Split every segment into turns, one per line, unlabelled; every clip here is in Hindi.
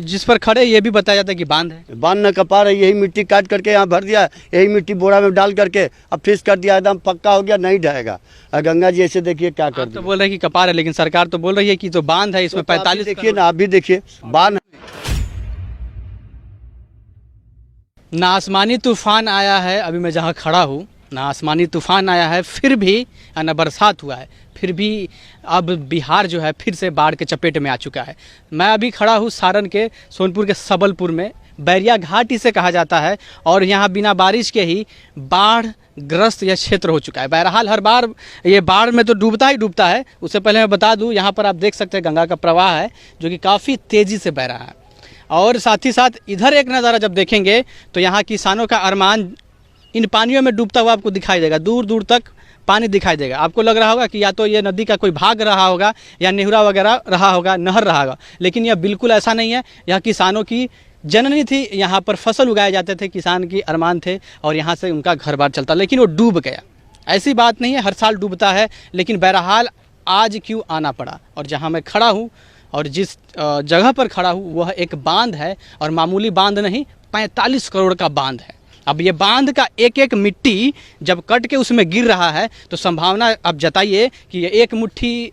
जिस पर खड़े ये भी बताया जाता है कि बांध है।
बांध न कपार है, यही मिट्टी काट करके यहाँ भर दिया, यही मिट्टी बोरा में डाल करके अब फिक्स कर दिया, एकदम पक्का हो गया, नहीं ढहेगा। गंगा जी ऐसे देखिए क्या कर
तो बोल रहे हैं कि कपार है, लेकिन सरकार तो बोल रही है कि तो बांध है, इसमें 45
देखिए ना, आप भी देखिए बांध।
ना आसमानी तूफान आया है, अभी मैं जहाँ खड़ा हूँ ना आसमानी तूफान आया है, फिर भी ना बरसात हुआ है, फिर भी अब बिहार जो है फिर से बाढ़ के चपेट में आ चुका है। मैं अभी खड़ा हूँ सारण के सोनपुर के सबलपुर में, बैरिया घाट इसे कहा जाता है, और यहाँ बिना बारिश के ही बाढ़ ग्रस्त यह क्षेत्र हो चुका है। बहरहाल हर बार ये बाढ़ में तो डूबता ही डूबता है। उससे पहले मैं बता दूँ, यहाँ पर आप देख सकते हैं गंगा का प्रवाह है जो कि काफ़ी तेज़ी से बह रहा है, और साथ ही साथ इधर एक नज़ारा जब देखेंगे तो यहाँ किसानों का अरमान इन पानियों में डूबता हुआ आपको दिखाई देगा। दूर दूर तक पानी दिखाई देगा। आपको लग रहा होगा कि या तो ये नदी का कोई भाग रहा होगा या नेहुरा वगैरह रहा होगा, नहर रहा होगा, लेकिन यह बिल्कुल ऐसा नहीं है। यह किसानों की जननी थी, यहाँ पर फसल उगाए जाते थे, किसान की अरमान थे, और यहाँ से उनका घर बार चलता, लेकिन वो डूब गया। ऐसी बात नहीं है, हर साल डूबता है, लेकिन बहरहाल आज क्यों आना पड़ा। और जहाँ मैं खड़ा हूँ और जिस जगह पर खड़ा हूँ वह एक बांध है, और मामूली बांध नहीं, 45 करोड़ का बांध है। अब ये बांध का एक एक मिट्टी जब कट के उसमें गिर रहा है तो संभावना अब जताइए कि ये एक मुट्ठी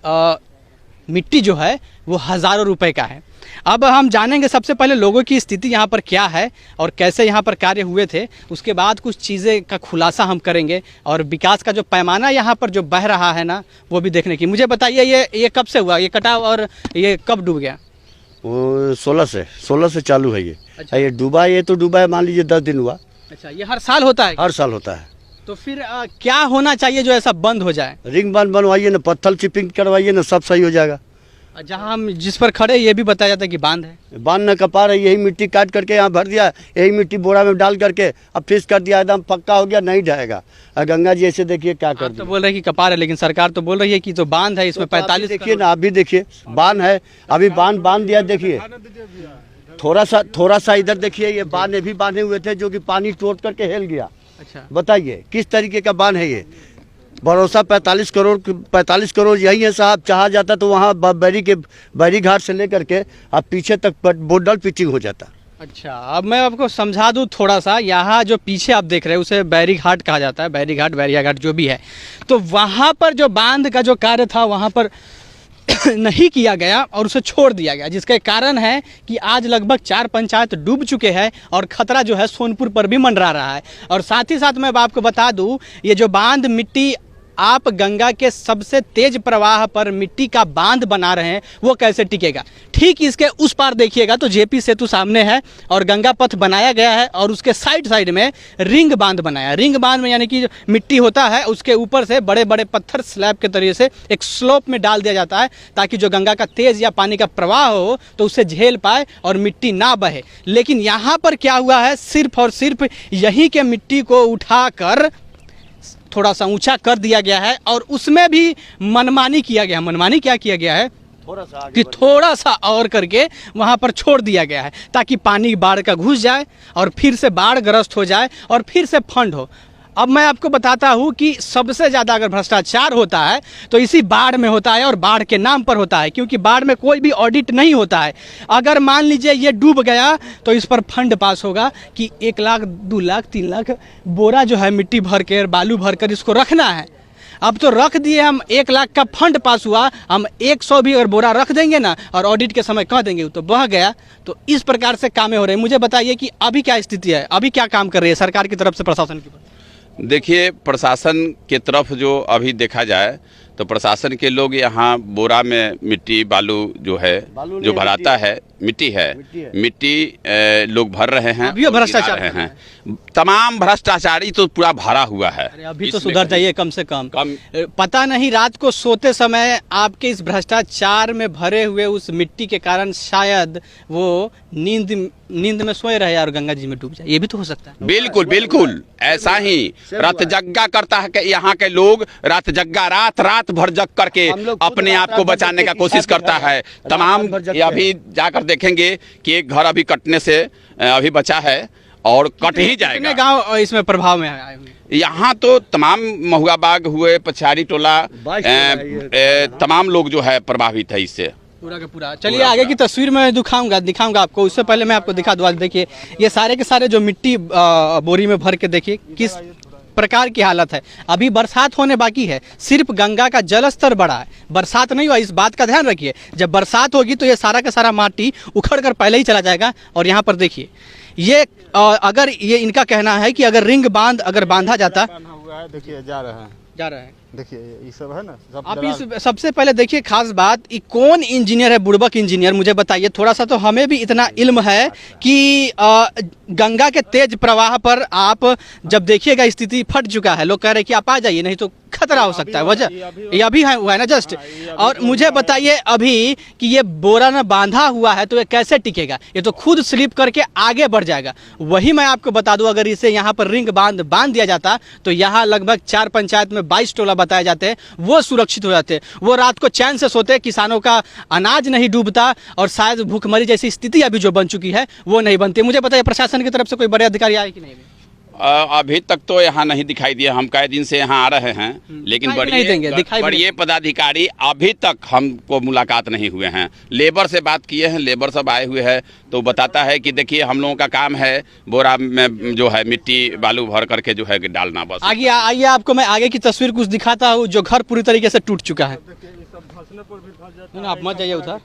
मिट्टी जो है वो हज़ारों रुपए का है। अब हम जानेंगे सबसे पहले लोगों की स्थिति यहाँ पर क्या है और कैसे यहाँ पर कार्य हुए थे, उसके बाद कुछ चीज़ें का खुलासा हम करेंगे, और विकास का जो पैमाना यहाँ पर जो बह रहा है ना वो भी देखने की। मुझे बताइए ये कब से हुआ, ये कटाव, और ये कब डूब गया?
वो 16 से चालू है ये। अच्छा। ये डूबा, ये तो डूबा है मान लीजिए 10 दिन हुआ।
अच्छा, ये हर साल होता है?
हर साल होता है।
तो फिर क्या होना चाहिए जो ऐसा बंद हो जाए?
रिंग बांध बनवाइए ना, पत्थर चिपिंग करवाइए ना, सब सही हो जाएगा।
जहाँ हम जिस पर खड़े ये भी बताया जाता है कि बांध है।
बांध न कपार है, यही मिट्टी काट करके यहाँ भर दिया, यही मिट्टी बोरा में डाल करके अब फिक्स कर दिया, एकदम पक्का हो गया, नहीं ढहेगा। गंगा जी ऐसे देखिए क्या कर
तो बोल रहे हैं कि कपार है, लेकिन सरकार तो बोल रही है कि तो बांध है, इसमें 45।
देखिए ना, आप भी देखिए बांध है, अभी बांध दिया। देखिए थोड़ा सा इधर देखिए, ये बांध भी बांधे हुए थे जो कि पानी टोट करके हिल गया।
अच्छा,
बताइए किस तरीके का बांध है ये? भरोसा 45 करोड़ यही है साहब। चाहा जाता तो वहाँ बैरी घाट से लेकर के अब पीछे तक बोडल पिचिंग हो जाता।
अच्छा, अब मैं आपको समझा दूं थोड़ा सा। यहाँ जो पीछे आप देख रहे हैं उसे बैरी घाट कहा जाता है, बैरी घाट, बैरिया घाट जो भी है। तो वहाँ पर जो बांध का जो कार्य था वहाँ पर नहीं किया गया और उसे छोड़ दिया गया, जिसके कारण है कि आज लगभग 4 पंचायत डूब चुके हैं और खतरा जो है सोनपुर पर भी मंडरा रहा है। और साथ ही साथ मैं आपको बता दूं, ये जो बांध मिट्टी आप गंगा के सबसे तेज प्रवाह पर मिट्टी का बांध बना रहे हैं वो कैसे टिकेगा। ठीक इसके उस पार देखिएगा तो जेपी सेतु सामने है और गंगा पथ बनाया गया है, और उसके साइड में रिंग बांध बनाया। रिंग बांध में यानी कि जो मिट्टी होता है उसके ऊपर से बड़े बड़े पत्थर स्लैब के तरीके से एक स्लोप में डाल दिया जाता है, ताकि जो गंगा का तेज या पानी का प्रवाह हो तो उसे झेल पाए और मिट्टी ना बहे। लेकिन यहाँ पर क्या हुआ है, सिर्फ और सिर्फ यहीं के मिट्टी को उठाकर थोड़ा सा ऊंचा कर दिया गया है, और उसमें भी मनमानी किया गया। मनमानी क्या किया गया है कि थोड़ा सा और करके वहां पर छोड़ दिया गया है, ताकि पानी बाढ़ का घुस जाए और फिर से बाढ़ ग्रस्त हो जाए और फिर से फंड हो। अब मैं आपको बताता हूं कि सबसे ज़्यादा अगर भ्रष्टाचार होता है तो इसी बाढ़ में होता है, और बाढ़ के नाम पर होता है, क्योंकि बाढ़ में कोई भी ऑडिट नहीं होता है। अगर मान लीजिए ये डूब गया तो इस पर फंड पास होगा कि 1 लाख 2 लाख 3 लाख बोरा जो है मिट्टी भर कर, बालू भर कर इसको रखना है। अब तो रख दिए हम, 1 लाख का फंड पास हुआ, हम 100 भी अगर बोरा रख देंगे ना और ऑडिट के समय कह देंगे तो बह गया। तो इस प्रकार से कामें हो रहे हैं। मुझे बताइए कि अभी क्या स्थिति है, अभी क्या काम कर रही है सरकार की तरफ से, प्रशासन की?
देखिए, प्रशासन के तरफ जो अभी देखा जाए तो प्रशासन के लोग यहाँ बोरा में मिट्टी बालू जो है जो भराता है, मिट्टी लोग भर रहे हैं,
अभी भ्रष्टाचार
हैं। तमाम भ्रष्टाचारी तो पूरा भरा हुआ है।
अभी तो सुधर जाइए कम से कम। पता नहीं रात को सोते समय आपके इस भ्रष्टाचार में भरे हुए उस मिट्टी के कारण शायद वो नींद में सोए रहे और गंगा जी में डूब जाए, ये भी तो हो सकता है।
बिल्कुल बिल्कुल ऐसा ही रात जग्गा करता है कि यहाँ के लोग रात जग्गा रात भर जग करके अपने आप को बचाने का कोशिश करता है। तमाम अभी जाकर देखेंगे कि एक घर अभी कटने से अभी बचा है और कट ही जाएगा।
गांव इसमें प्रभाव में आए हुए
यहाँ तो तमाम महुआ बाग हुए, पछाड़ी टोला, तमाम लोग जो है प्रभावित है इससे।
पूरा का पूरा। चलिए आगे की तस्वीर में दिखाऊंगा आपको। उससे पहले मैं आपको दिखा दूँ। देखिए ये सारे के सारे जो मिट्टी बोरी में भर के देखिए किस प्रकार की हालत है। अभी बरसात होने बाकी है, सिर्फ गंगा का जल स्तर बढ़ा है, बरसात नहीं हुआ। इस बात का ध्यान रखिए, जब बरसात होगी तो ये सारा का सारा माटी उखड़ कर पहले ही चला जाएगा। और यहाँ पर देखिए ये अगर ये इनका कहना है कि अगर रिंग बांध अगर बांधा जाता,
देखिए जा रहा है देखिए ये सब है ना सब।
आप इस सबसे पहले देखिए खास बात, ये कौन इंजीनियर है, बुड़बक इंजीनियर, मुझे बताइए थोड़ा सा। तो हमें भी इतना इल्म है कि गंगा के तेज प्रवाह पर आप जब देखिएगा स्थिति फट चुका है। लोग कह रहे हैं कि आप आ जाइए, नहीं तो खतरा हो सकता है। वजह ये अभी है हुआ है ना जस्ट। और मुझे बताइए अभी कि ये बोरा ना बांधा हुआ है तो ये कैसे टिकेगा? ये तो खुद स्लिप करके आगे बढ़ जाएगा। वही मैं आपको बता दूं, अगर इसे यहाँ पर रिंग बांध दिया जाता तो यहाँ लगभग 4 पंचायत में 22 टोला बताए जाते हैं, वो सुरक्षित हो जाते, वो रात को चैन से सोते, किसानों का अनाज नहीं डूबता और शायद भूखमरी जैसी स्थिति अभी जो बन चुकी है वो नहीं बनती। मुझे बताइए प्रशासन की तरफ से कोई बड़े अधिकारी आए कि नहीं?
अभी तक तो यहाँ नहीं दिखाई दिया। हम कई दिन से यहाँ आ रहे हैं, लेकिन बड़े पदाधिकारी अभी तक हमको मुलाकात नहीं हुए हैं। लेबर से बात किए हैं, लेबर सब आए हुए हैं तो बताता है कि देखिए हम लोगों का काम है बोरा में जो है मिट्टी बालू भर करके जो है डालना। बस
आगे आइए आपको मैं आगे की तस्वीर कुछ दिखाता हूँ जो घर पूरी तरीके से टूट चुका है। आप मत जाइए उधर।